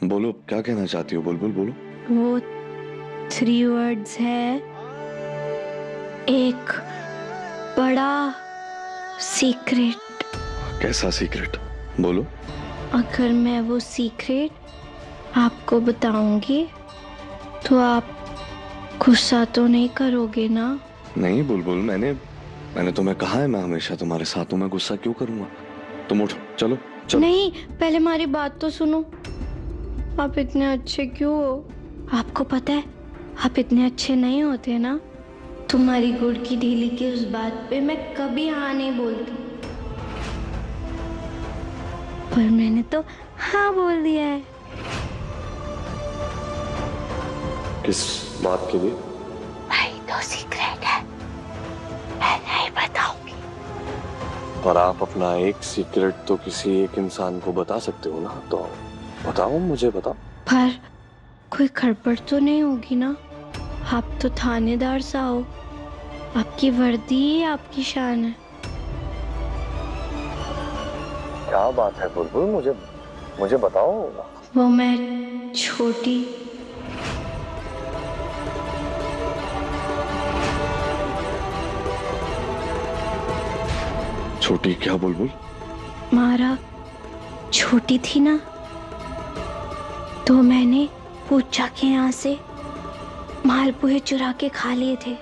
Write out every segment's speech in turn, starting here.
बोलो, क्या कहना चाहती हो? बुलबुल बोलो। वो 3 वर्ड्स है, एक बड़ा सीक्रेट। कैसा सीक्रेट? बोलो। अगर मैं वो सीक्रेट आपको बताऊंगी तो आप गुस्सा तो नहीं करोगे ना? नहीं बुलबुल, मैंने तुम्हें कहा है मैं हमेशा तुम्हारे साथ हूं, मैं गुस्सा क्यों करूंगा? तुम उठो, चलो चलो। नहीं, पहले हमारी बात तो सुनो। आप इतने अच्छे क्यों हो? आपको पता है आप इतने अच्छे नहीं होते ना। तुम्हारी गुड़ की ढीली की उस बात पे मैं कभी हाँ नहीं बोलती, पर मैंने तो हाँ बोल दिया है। किस बात के लिए? भाई तो सीक्रेट है, मैं नहीं बताऊंगी। और आप अपना एक सीक्रेट तो किसी एक इंसान को बता सकते हो ना, तो बताओ, मुझे बताओ। पर कोई गड़बड़ तो नहीं होगी ना? आप तो थानेदार सा हो, आपकी वर्दी ही आपकी शान है। क्या बात है बुलबुल, मुझे मुझे बताओ। वो मैं छोटी छोटी क्या बुलबुल? मारा छोटी थी ना, तो मैंने पूछा के यहाँ से मालपुए चुरा के खा लिए थे।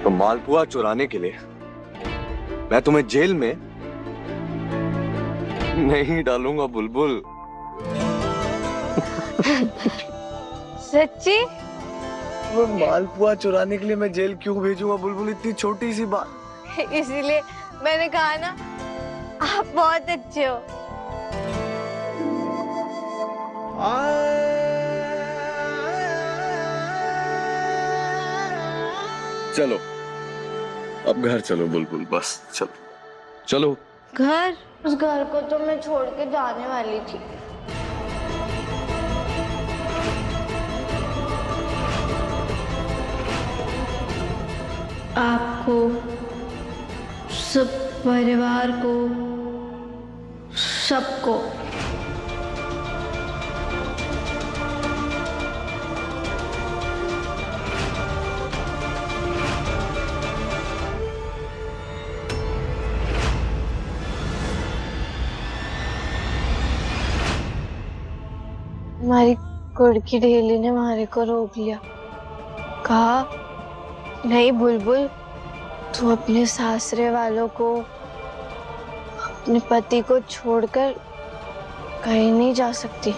तो मालपुआ चुराने के लिए मैं तुम्हें जेल में नहीं डालूंगा बुलबुल। सच्ची? वो मालपुआ चुराने के लिए मैं जेल क्यों भेजूंगा बुलबुल? इतनी छोटी सी बात। इसीलिए मैंने कहा ना, आप बहुत अच्छे हो। चलो अब घर चलो बुलबुल, बस चलो चलो। घर? उस घर को तो मैं छोड़ के जाने वाली थी। आपको, सब परिवार को, सबको। हमारी गुड़ की ढेली ने हमारे को रोक लिया। कहा, नहीं बुलबुल, तू अपने सासरे वालों को, अपने पति को छोड़कर कहीं नहीं जा सकती।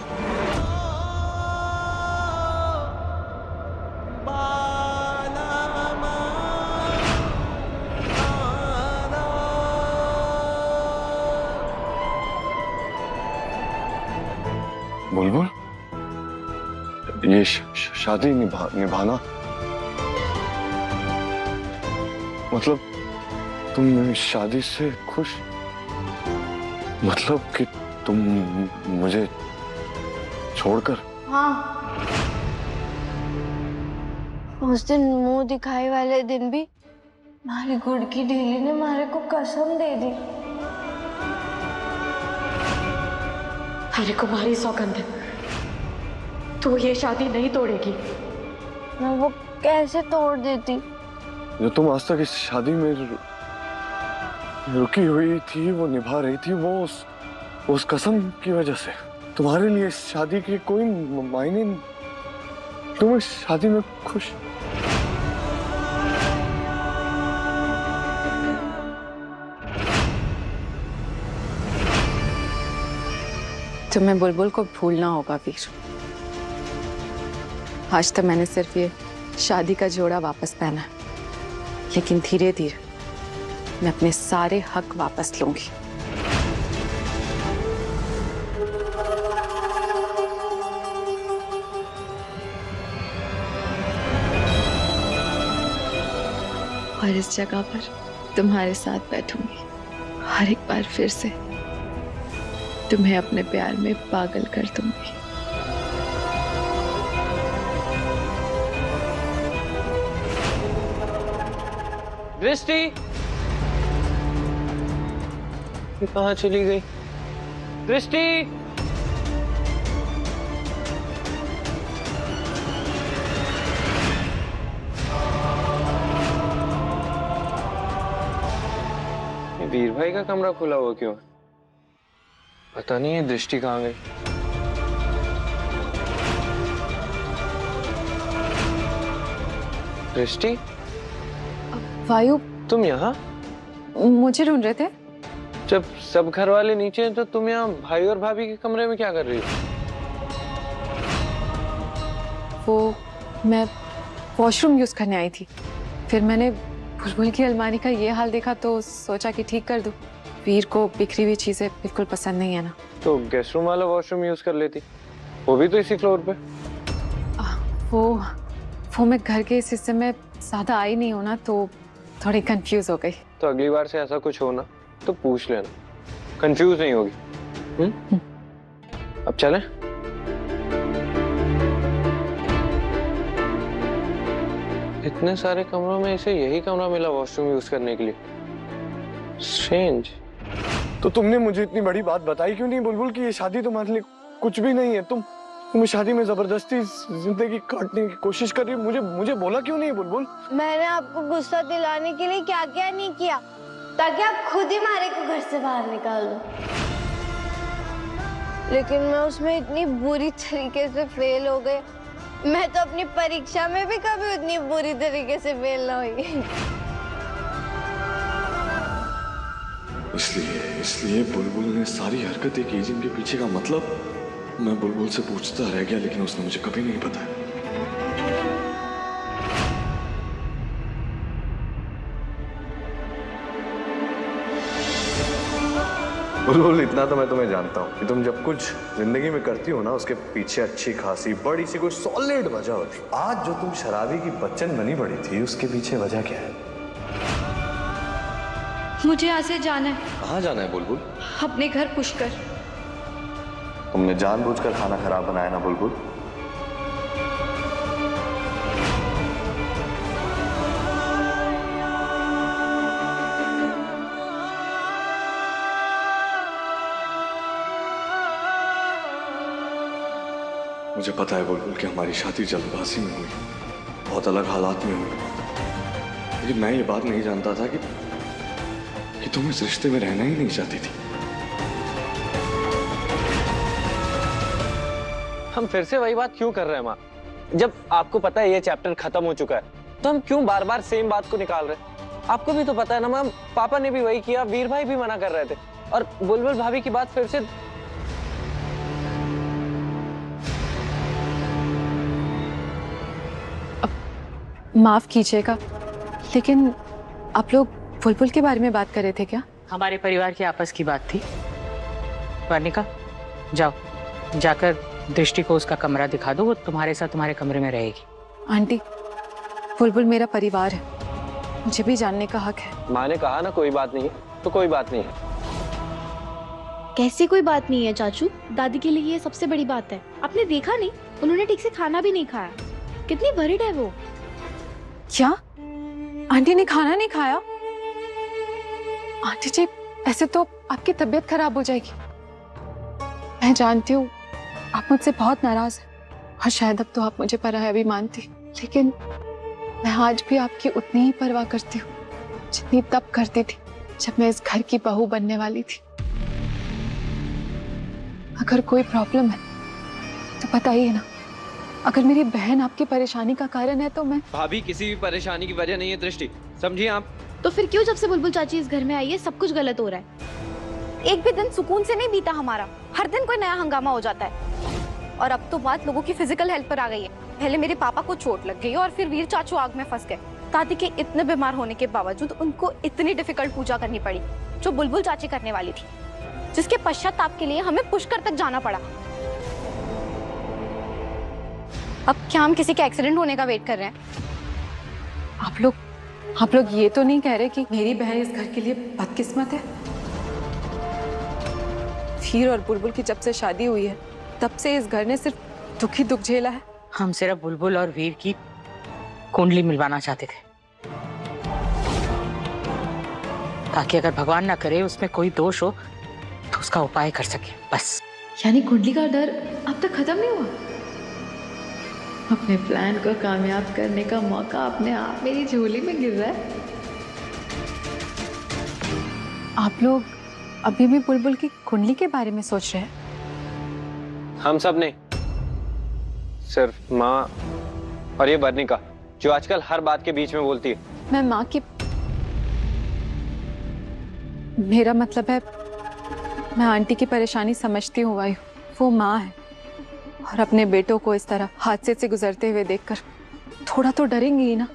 बुलबुल, ये शादी निभाना मतलब तुम शादी से खुश? मतलब कि तुम मुझे छोड़कर? हाँ, उस दिन मुंह दिखाई वाले दिन भी हमारी गुड़ की ढीली ने हमारे को कसम दे दी। मेरे को मारी सौगंध है, तू ये शादी नहीं तोड़ेगी। मैं वो कैसे तोड़ देती? जो तुम आज तक इस शादी में रुकी हुई थी, वो निभा रही थी, वो उस कसम की वजह से। तुम्हारे लिए इस शादी के कोई मायने नहीं। तुम इस शादी में खुश? तुम्हें बुलबुल को भूलना होगा वीर। आज तक मैंने सिर्फ ये शादी का जोड़ा वापस पहना है, लेकिन धीरे धीरे मैं अपने सारे हक वापस लूंगी। और इस जगह पर तुम्हारे साथ बैठूंगी, हर एक बार फिर से तुम्हें अपने प्यार में पागल कर दूंगी। दृष्टि, ये कहाँ चली गई? दृष्टि! ये वीर भाई का कमरा खुला हुआ क्यों है? पता नहीं है दृष्टि कहाँ गई। दृष्टि, वायु, तुम यहाँ? मुझे ढूंढ रहे थे? जब सब घर वाले नीचे हैं तो तुम यहाँ भाई और भाभी के कमरे में क्या कर रही हो? वो मैं वॉशरूम यूज करने आई थी, फिर मैंने बुलबुल की अलमारी का ये हाल देखा तो सोचा कि ठीक कर दूं। वीर को बिखरी हुई चीजें बिल्कुल पसंद नहीं है ना। तो गेस्ट रूम वाला वॉशरूम यूज कर लेती, वो भी तो इसी फ्लोर पे। वो मैं घर के इस हिस्से में ज्यादा आई नहीं हूं ना, तो थोड़ी कंफ्यूज हो गई। तो अगली बार से ऐसा कुछ हो ना तो पूछ लेना, कंफ्यूज नहीं होगी। अब चलें? इतने सारे कमरों में इसे यही कमरा मिला वॉशरूम यूज करने के लिए। स्ट्रेंज। तो तुमने मुझे इतनी बड़ी बात बताई क्यों नहीं बुलबुल कि ये शादी तुम्हारे लिए कुछ भी नहीं है? तुम शादी में जबरदस्ती जिंदगी काटने की कोशिश कर रही हो। मुझे बोला क्यों नहीं बुलबुल? मैंने आपको गुस्सा दिलाने के लिए क्या क्या नहीं किया, ताकि आप खुद ही मारे को घर से बाहर निकाल दो। लेकिन मैं उसमें इतनी बुरी तरीके से फेल हो गई, मैं तो अपनी परीक्षा में भी कभी उतनी बुरी तरीके से फेल ना हुई। इसलिए बुलबुल ने सारी हरकतें की जिनके पीछे का मतलब मैं बुलबुल से पूछता रह गया, लेकिन उसने मुझे कभी नहीं बताया। बुलबुल, इतना तो मैं तुम्हें जानता हूँ कि तुम जब कुछ जिंदगी में करती हो ना, उसके पीछे अच्छी खासी बड़ी सी कोई सॉलिड वजह होती। आज जो तुम शराबी की बच्चन बनी पड़ी थी, उसके पीछे वजह क्या है? मुझे यहाँ से जाना है। कहाँ जाना है बुलबुल? अपने घर पुष्कर। तुमने जानबूझकर खाना खराब बनाया ना बुलबुल? मुझे पता है बुलबुल कि हमारी शादी जल्दबाजी में हुई, बहुत अलग हालात में हुई, लेकिन मैं ये बात नहीं जानता था कि तुम इस रिश्ते में रहना ही नहीं चाहती थी। हम फिर से वही बात क्यों कर रहे हैं माँ? जब आपको पता है ये चैप्टर खत्म हो चुका है तो हम क्यों बार बार सेम बात को निकाल रहे हैं? आपको भी तो पता है ना मैम, पापा ने भी वही किया, वीर भाई भी मना कर रहे थे, और बुलबुल भाभी की बात फिर से। माफ कीजिएगा, लेकिन आप लोग बुलबुल के बारे में बात कर रहे थे क्या? हमारे परिवार की आपस की बात थी। वर्णिका, जाओ, जाकर दृष्टि को उसका कमरा दिखा दो, वो तुम्हारे साथ तुम्हारे कमरे में रहेगी। आंटी, बुलबुल मेरा परिवार है, मुझे भी जानने का हक है। माँ ने कहा ना कोई बात नहीं है, तो कोई बात नहीं है। कैसी कोई बात नहीं है चाचू? दादी के लिए ये सबसे बड़ी बात है। आपने देखा नहीं, उन्होंने ठीक से खाना भी नहीं खाया। कितनी वरीड है वो। क्या आंटी ने खाना नहीं खाया? आंटी जी, ऐसे तो आपकी तबीयत खराब हो जाएगी। मैं जानती हूँ आप मुझसे बहुत नाराज हैं, और शायद अब तो आप मुझे पराया भी मानती, लेकिन मैं आज भी आपकी उतनी ही परवाह करती हूँ जितनी तब करती थी जब मैं इस घर की बहू बनने वाली थी। अगर कोई प्रॉब्लम है तो बताइए ना। अगर मेरी बहन आपकी परेशानी का कारण है तो मैं। भाभी किसी भी परेशानी की वजह नहीं है दृष्टि, समझिए आप। तो फिर क्यों जब से बुलबुल चाची इस घर में आई है सब कुछ गलत हो रहा है? एक भी दिन सुकून से नहीं बीता हमारा, हर दिन कोई नया हंगामा हो जाता है। और अब तो बात लोगों की फिजिकल हेल्थ पर आ गई है। पहले मेरे पापा को चोट लग गई और फिर वीर चाचू आग में फंस गए। दादी के इतने बीमार होने के बावजूद उनको इतनी डिफिकल्ट पूजा करनी पड़ी जो बुलबुल चाची करने वाली थी, जिसके पश्चाताप के लिए हमें पुष्कर तक जाना पड़ा। अब क्या हम किसी के एक्सीडेंट होने का वेट कर रहे हैं? आप लोग ये तो नहीं कह रहे कि मेरी बहन इस घर के लिए बदकिस्मत है? वीर और बुलबुल की जब से शादी हुई है तब से इस घर ने सिर्फ दुख ही दुख झेला है। हम सिर्फ बुलबुल और वीर की कुंडली मिलवाना चाहते थे ताकि अगर भगवान ना करे उसमें कोई दोष हो तो उसका उपाय कर सके, बस। यानी कुंडली का डर अब तक खत्म नहीं हुआ? अपने प्लान को कामयाब करने का मौका अपने आप मेरी झोली में गिर रहा है। आप लोग अभी भी बुलबुल की कुंडली के बारे में सोच रहे हैं? हम सब नहीं, सिर्फ माँ और ये वर्णिका जो आजकल हर बात के बीच में बोलती है। मैं माँ की, मेरा मतलब है मैं आंटी की परेशानी समझती हूँ वायु। वो माँ है और अपने बेटों को इस तरह हादसे से गुजरते हुए देखकर थोड़ा तो डरेंगी ही ना।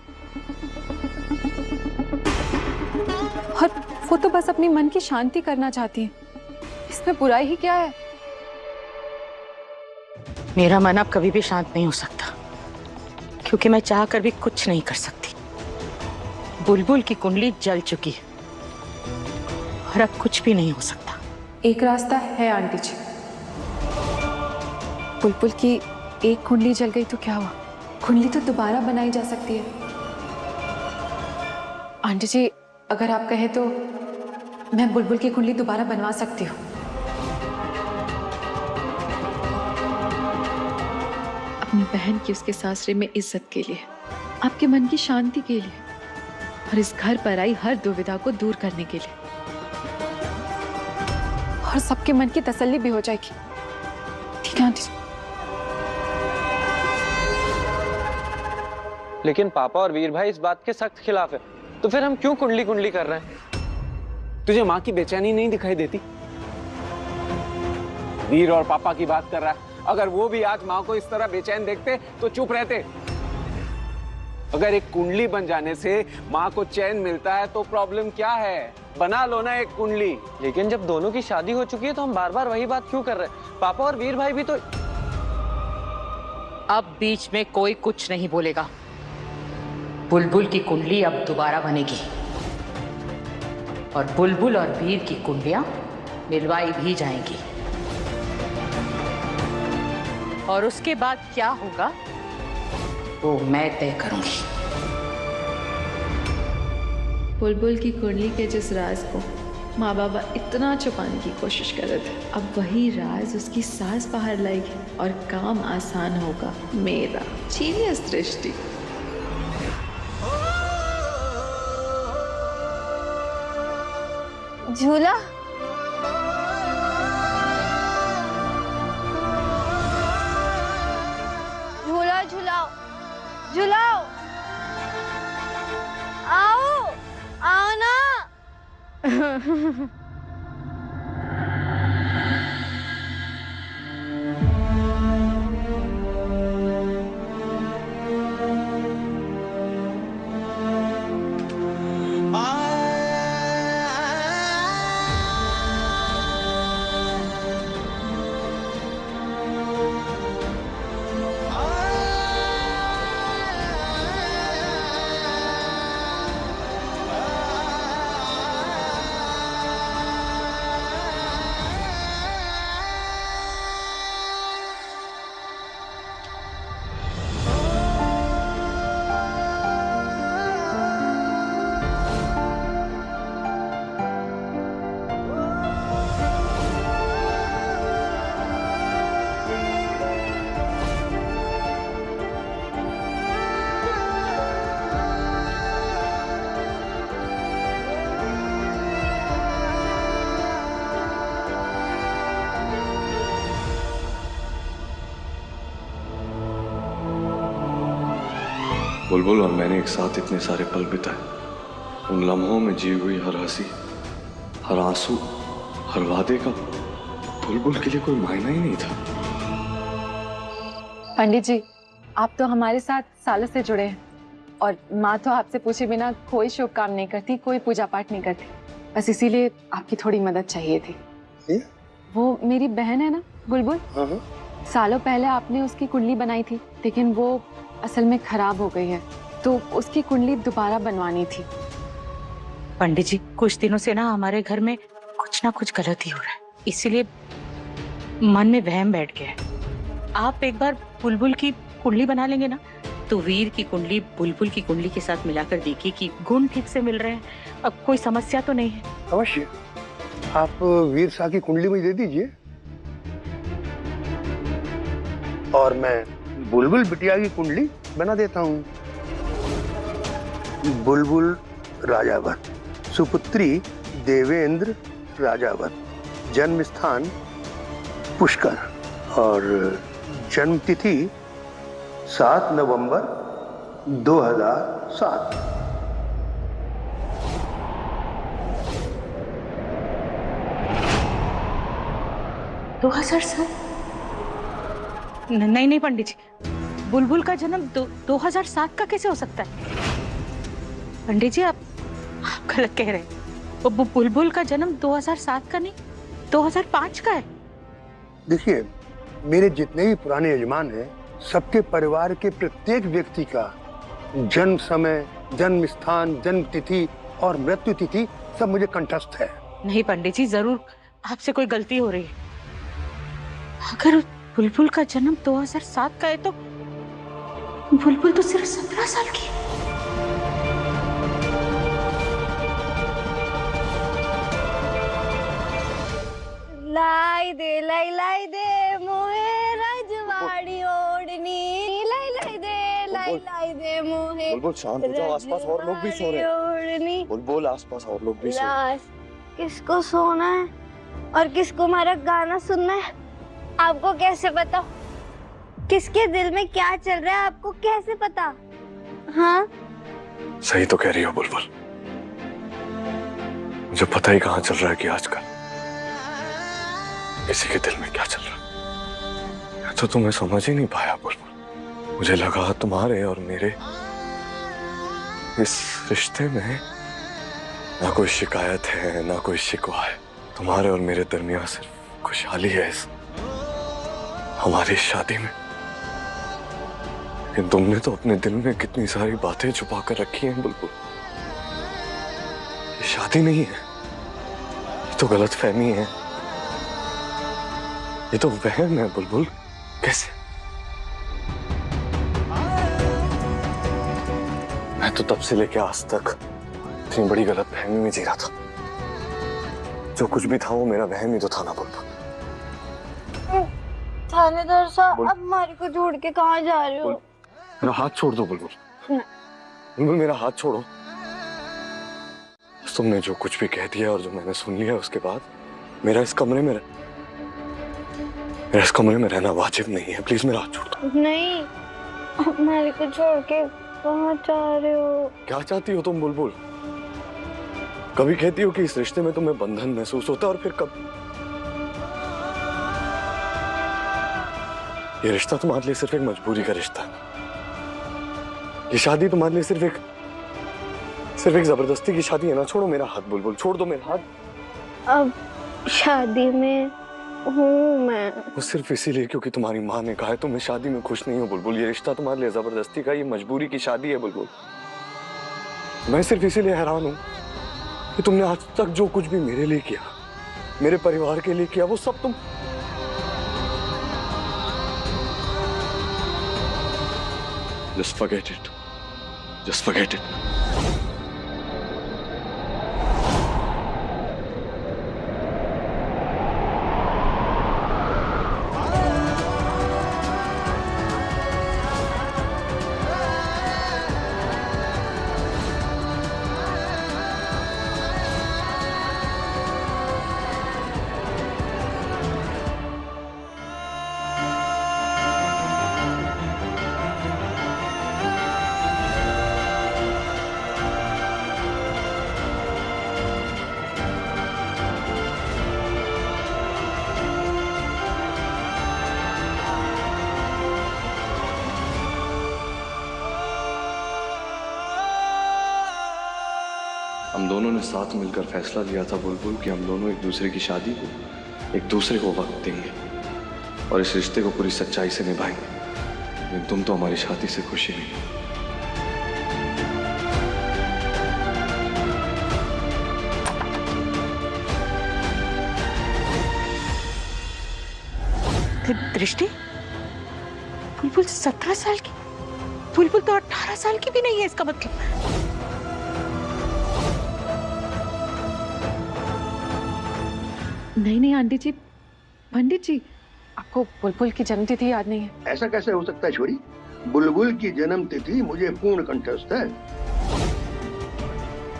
और वो तो बस अपनी मन की शांति करना चाहती है, इसमें बुराई ही क्या है? मेरा मन अब कभी भी शांत नहीं हो सकता, क्योंकि मैं चाह कर भी कुछ नहीं कर सकती। बुलबुल की कुंडली जल चुकी है और अब कुछ भी नहीं हो सकता। एक रास्ता है आंटी जी। बुलबुल की एक कुंडली जल गई तो क्या हुआ? कुंडली तो दोबारा बनाई जा सकती है। आंटी जी, अगर आप कहें तो मैं बुलबुल की कुंडली दोबारा बनवा सकती हूँ। अपनी बहन की उसके सासरे में इज्जत के लिए, आपके मन की शांति के लिए और इस घर पर आई हर दुविधा को दूर करने के लिए, और सबके मन की तसल्ली भी हो जाएगी। ठीक है आंटी जी? लेकिन पापा और वीर भाई इस बात के सख्त खिलाफ है, तो फिर हम क्यों कुंडली कुंडली कर रहे हैं? तुझे माँ की बेचैनी नहीं दिखाई देती? वीर और पापा की बात कर रहा है। अगर वो भी आज माँ को इस तरह बेचैन देखते तो चुप रहते। अगर एक कुंडली बन जाने से माँ को चैन मिलता है तो प्रॉब्लम क्या है? बना लो ना एक कुंडली। लेकिन जब दोनों की शादी हो चुकी है तो हम बार बार वही बात क्यों कर रहे हैं? पापा और वीर भाई भी तो। अब बीच में कोई कुछ नहीं बोलेगा। बुलबुल की कुंडली अब दोबारा बनेगी और बुलबुल और वीर की कुंडलियां मिलवाई भी जाएंगी। और उसके बाद क्या होगा वो मैं तय करूंगी। बुलबुल की कुंडली के जिस राज को माँ बाबा इतना छुपाने की कोशिश कर रहे थे, अब वही राज उसकी सास बाहर लाएगी और काम आसान होगा मेरा। जीनियस दृष्टि। झूला झूला झूलाओ झूलाओ, आओ आओ ना। बुलबुल और मैंने एक साथ इतने सारे पल बिताए। उन लम्हों में जी हुई हर हंसी, हर आंसू, हर वादे का बुलबुल के लिए कोई मायना ही नहीं था। पंडित जी, आप तो हमारे साथ सालों से जुड़े हैं और माँ तो आपसे पूछे बिना कोई शुभ काम नहीं करती, कोई पूजा पाठ नहीं करती। बस इसीलिए आपकी थोड़ी मदद चाहिए थी। वो मेरी बहन है ना बुलबुल, सालों पहले आपने उसकी कुंडली बनाई थी, लेकिन वो असल में खराब हो गई है, तो उसकी कुंडली दोबारा बनवानी थी। पंडित जी, कुछ दिनों से ना हमारे घर में कुछ ना कुछ गलत ही हो रहा है, इसीलिए मन में वहम बैठ गया है। आप एक बार बुलबुल की कुंडली बना लेंगे ना, तो वीर की कुंडली बुलबुल की कुंडली के साथ मिलाकर देखिए कि गुण ठीक से मिल रहे हैं। अब कोई समस्या तो नहीं है। अवश्य, आप वीर शाह की कुंडली मुझे दे दीजिए और मैं बुलबुल बिटिया की कुंडली बना देता हूँ। बुलबुल राजावत, सुपुत्री देवेंद्र राजावत, जन्म स्थान पुष्कर और जन्म तिथि 7 नवंबर 2007। नहीं नहीं पंडित जी, बुलबुल का जन्म 2007 का कैसे हो सकता है? पंडित जी आप गलत कह रहे हैं। वो बुलबुल का जन्म 2007 का नहीं 2005 का है। देखिए, मेरे जितने भी पुराने यजमान हैं, सबके परिवार के प्रत्येक व्यक्ति का जन्म समय, जन्म स्थान, जन्म तिथि और मृत्यु तिथि सब मुझे कंठस्थ है। नहीं पंडित जी, जरूर आपसे कोई गलती हो रही है। अगर बुलबुल का जन्म 2007 का है तो बुलबुल तो सिर्फ 17 साल की है। लाई दे मोहे रजवाड़ी ओढ़नी, लाई दे मोहे बुलबुल शांत हो जाओ, आसपास और लोग भी सो रहे हैं। ओढ़नी। बुलबुल आसपास और लोग भी सो रहे हैं। किसको सोना है और किसको हमारा गाना सुनना है आपको कैसे पता? किसके दिल में क्या चल रहा है आपको कैसे पता? हाँ, सही तो कह रही हो बुलबुल, मुझे पता ही कहाँ चल रहा है कि आजकल किसी के दिल में क्या चल रहा है। तो तुम्हें समझ ही नहीं पाया बुलबुल। मुझे लगा तुम्हारे और मेरे इस रिश्ते में ना कोई शिकायत है ना कोई शिकवा है। तुम्हारे और मेरे दरमियान सिर्फ खुशहाली है इस हमारी शादी में। लेकिन तुमने तो अपने दिल में कितनी सारी बातें छुपा कर रखी हैं बुलबुल। ये शादी नहीं है, ये तो गलतफहमी है, ये तो वहम है बुलबुल। कैसे? मैं तो तब से लेके आज तक इतनी बड़ी गलतफहमी में जी रहा था। जो कुछ भी था वो मेरा वहम ही तो था ना बुलबुल। थानेदार साहब, अब हमारे को छोड़ के कहाँ जा रहे हो? मेरा हाथ छोड़ दो बुलबुल। बुलबुल मेरा हाथ छोड़ो। तुमने जो कुछ भी कह दिया और जो मैंने सुन लिया उसके बाद मेरा इस कमरे में रहना वाजिब नहीं है। प्लीज मेरा हाथ छोड़ दो। नहीं, हमारे को छोड़ के कहाँ जा रहे हो? क्या चाहती हो तुम बुलबुल? कभी कहती हो कि इस रिश्ते में तुम्हें बंधन महसूस होता है और फिर कब ये रिश्ता तुम्हारे लिए सिर्फ एक मजबूरी का रिश्ता है। ये शादी तुम्हारे लिए सिर्फ एक जबरदस्ती की शादी है ना। छोड़ो मेरा हाथ बुलबुल, छोड़ दो मेरा हाथ। अब शादी में हूँ मैं। वो सिर्फ इसीलिए क्योंकि तुम्हारी माँ ने कहा है तुम इस शादी में खुश नहीं हो बुलबुल। ये रिश्ता तुम्हारे लिए जबरदस्ती का, ये मजबूरी की शादी है बुलबुल। मैं सिर्फ इसीलिए हैरान हूँ कि तुमने आज तक जो कुछ भी मेरे लिए किया, मेरे परिवार के लिए किया, वो सब तुम Just forget it. Just forget it. हम दोनों ने साथ मिलकर फैसला लिया था बुलबुल कि हम दोनों एक दूसरे की शादी को एक दूसरे को वक्त देंगे और इस रिश्ते को पूरी सच्चाई से निभाएंगे। लेकिन तुम तो हमारी शादी से खुशी नहीं। दृष्टि, बुलबुल 17 साल की? बुलबुल तो 18 साल की भी नहीं है, इसका मतलब। नहीं नहीं आंटी जी, पंडित जी, आपको बुलबुल की जन्मतिथि याद नहीं है? ऐसा कैसे हो सकता है छोरी? बुलबुल की जन्म तिथि मुझे पूर्ण कंठस्थ है।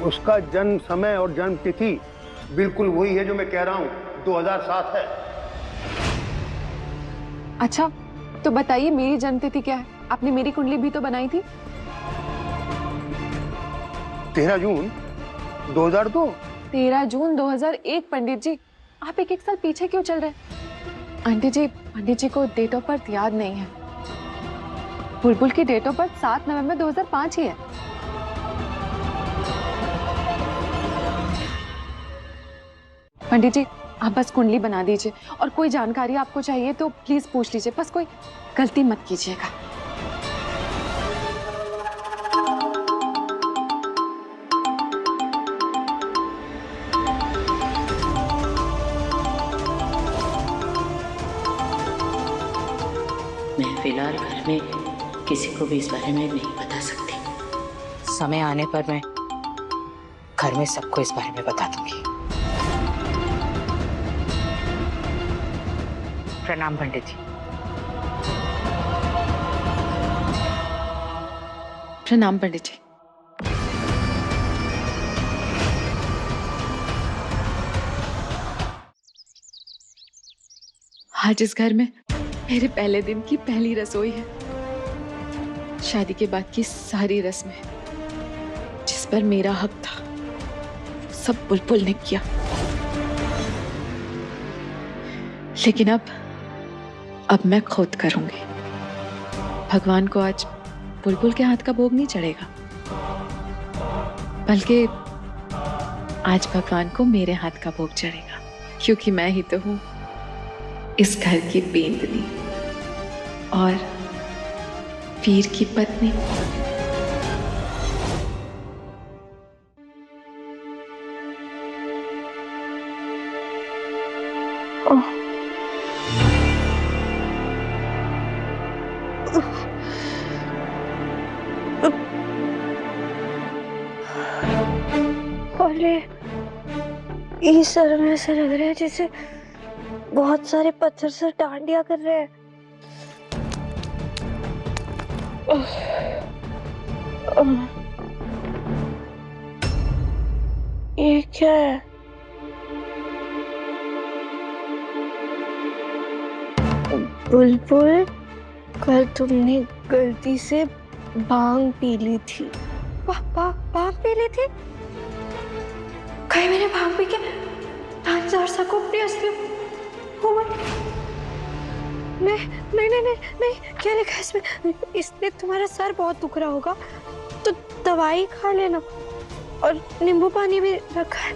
उसका जन्म समय और जन्म तिथि बिल्कुल वही है जो मैं कह रहा हूँ, 2007 है। अच्छा तो बताइए मेरी जन्मतिथि क्या है? आपने मेरी कुंडली भी तो बनाई थी। 13 जून 2002। 13 जून 2001 पंडित जी, आप एक साल पीछे क्यों चल रहे हैं? आंटी जी, पंडित जी को डेट ऑफ बर्थ याद नहीं है। बुलबुल की डेट ऑफ बर्थ 7 नवंबर 2005 ही है। पंडित जी आप बस कुंडली बना दीजिए, और कोई जानकारी आपको चाहिए तो प्लीज पूछ लीजिए, बस कोई गलती मत कीजिएगा। मैं फिलहाल घर में किसी को भी इस बारे में नहीं बता सकती। समय आने पर मैं घर में सबको इस बारे में बता दूंगी। प्रणाम पंडित जी। प्रणाम पंडित जी। आज इस घर में मेरे पहले दिन की पहली रसोई है। शादी के बाद की सारी रस्में जिस पर मेरा हक था सब बुलबुल ने किया, लेकिन अब मैं खुद करूंगी। भगवान को आज बुलबुल के हाथ का भोग नहीं चढ़ेगा, बल्कि आज भगवान को मेरे हाथ का भोग चढ़ेगा, क्योंकि मैं ही तो हूं इस घर की पेंदनी और पीर की पत्नी। अरे इस सर में ऐसा लग रहा है जैसे बहुत सारे पत्थर से डांडिया कर रहे हैं। ये क्या है? बुलबुल, कल तुमने गलती से भांग पी ली थी। भांग पी ली थी? कहीं मैंने भांग पी के डांसर को अपनी असली नहीं, क्या लिखा है इसमें? इसलिए तुम्हारा सर बहुत दुख रहा होगा तो दवाई खा लेना, और नींबू पानी भी रखा है।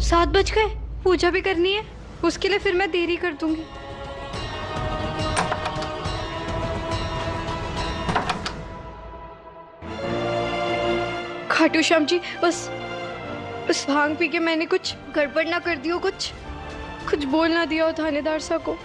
सात बज गए, पूजा भी करनी है, उसके लिए फिर मैं देरी कर दूंगी। खाटू श्याम जी, बस भांग पी के मैंने कुछ गड़बड़ ना कर दी हो, कुछ बोल ना दिया हो थानेदार साहब को।